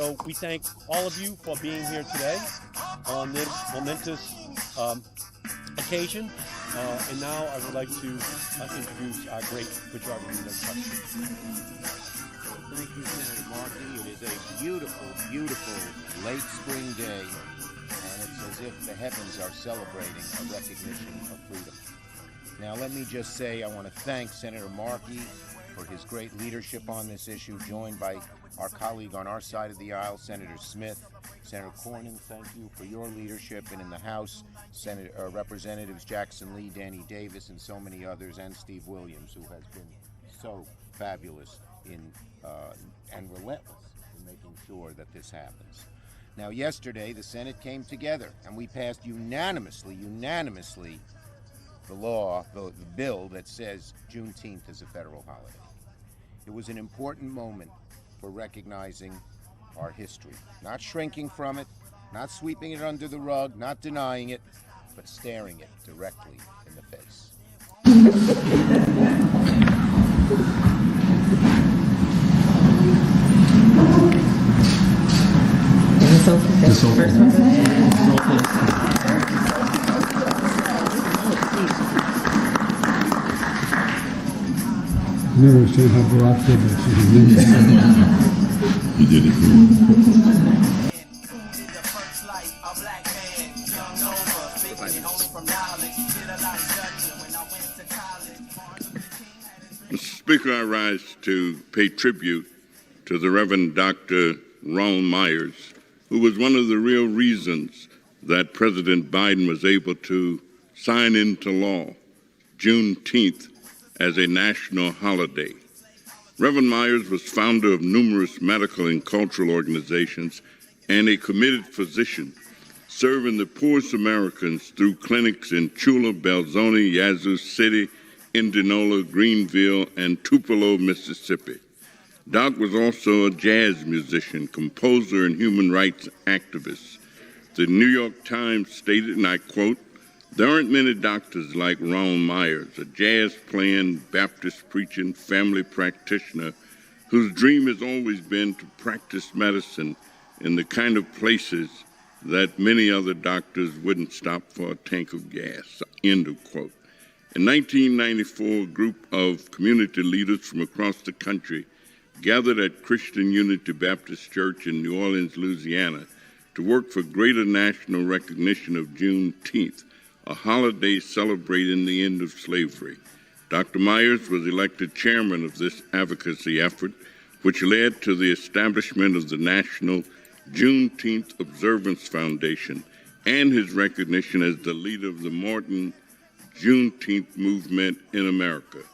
So we thank all of you for being here today on this momentous occasion. And now I would like to introduce our great majority leader. Thank you, Senator Markey. It is a beautiful, beautiful late spring day, and it's as if the heavens are celebrating a recognition of freedom. Now, let me just say I want to thank Senator Markey for his great leadership on this issue, joined by our colleague on our side of the aisle, Senator Smith. Senator Cornyn, thank you for your leadership, and in the House, Representatives Jackson Lee, Danny Davis, and so many others, and Steve Williams, who has been so fabulous and relentless in making sure that this happens. Now, yesterday, the Senate came together, and we passed unanimously, the bill that says Juneteenth is a federal holiday. It was an important moment for recognizing our history, not shrinking from it, not sweeping it under the rug, not denying it, but staring it directly in the face. Never understand how Barack did this. He did it. Mr. Speaker, I rise to pay tribute to the Reverend Dr. Ronald Myers, who was one of the real reasons that President Biden was able to sign into law Juneteenth as a national holiday. Reverend Myers was founder of numerous medical and cultural organizations and a committed physician, serving the poorest Americans through clinics in Chula, Belzoni, Yazoo City, Indianola, Greenville, and Tupelo, Mississippi. Doc was also a jazz musician, composer, and human rights activist. The New York Times stated, and I quote, "There aren't many doctors like Ronald Myers, a jazz-playing, Baptist-preaching family practitioner whose dream has always been to practice medicine in the kind of places that many other doctors wouldn't stop for a tank of gas," end of quote. In 1994, a group of community leaders from across the country gathered at Christian Unity Baptist Church in New Orleans, Louisiana, to work for greater national recognition of Juneteenth, a holiday celebrating the end of slavery. Dr. Myers was elected chairman of this advocacy effort, which led to the establishment of the National Juneteenth Observance Foundation and his recognition as the leader of the modern Juneteenth movement in America.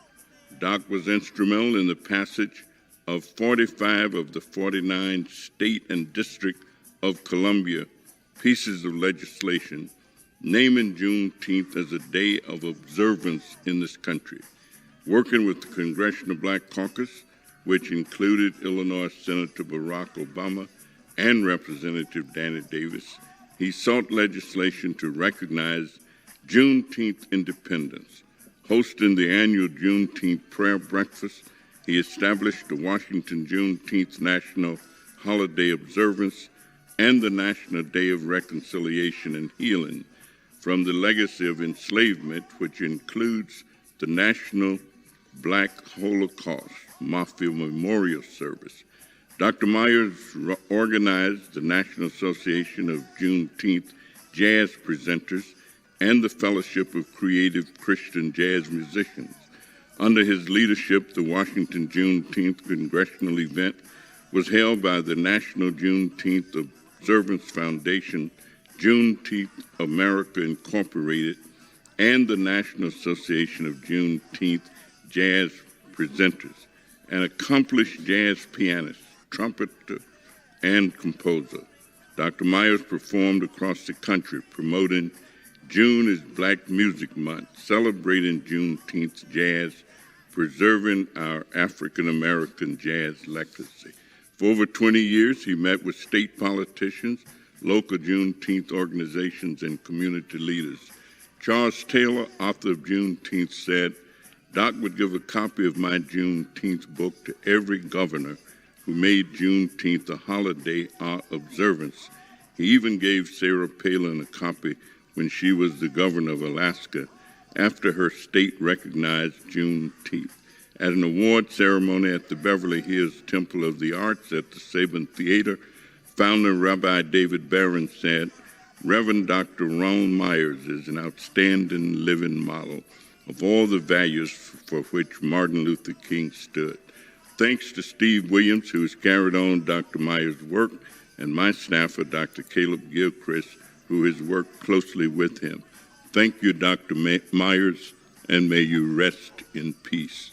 Doc was instrumental in the passage of 45 of the 49 state and District of Columbia pieces of legislation naming Juneteenth as a day of observance in this country. Working with the Congressional Black Caucus, which included Illinois Senator Barack Obama and Representative Danny Davis, he sought legislation to recognize Juneteenth independence. Hosting the annual Juneteenth prayer breakfast, he established the Washington Juneteenth National Holiday Observance and the National Day of Reconciliation and Healing from the legacy of enslavement, which includes the National Black Holocaust Mafia Memorial Service. Dr. Myers organized the National Association of Juneteenth Jazz Presenters and the Fellowship of Creative Christian Jazz Musicians. Under his leadership, the Washington Juneteenth Congressional event was held by the National Juneteenth Observance Foundation, Juneteenth America Incorporated, and the National Association of Juneteenth Jazz Presenters. An accomplished jazz pianist, trumpeter, and composer, Dr. Myers performed across the country promoting June is Black Music Month, celebrating Juneteenth jazz, preserving our African-American jazz legacy. For over 20 years, he met with state politicians, local Juneteenth organizations, and community leaders. Charles Taylor, author of Juneteenth, said, "Doc would give a copy of my Juneteenth book to every governor who made Juneteenth a holiday observance. He even gave Sarah Palin a copy when she was the governor of Alaska after her state recognized Juneteenth. At an award ceremony at the Beverly Hills Temple of the Arts at the Saban Theater, founder Rabbi David Barron said, Reverend Dr. Ronald Myers is an outstanding living model of all the values for which Martin Luther King stood. Thanks to Steve Williams, who has carried on Dr. Myers' work, and my staffer, Dr. Caleb Gilchrist, who has worked closely with him. Thank you, Dr. Myers, and may you rest in peace.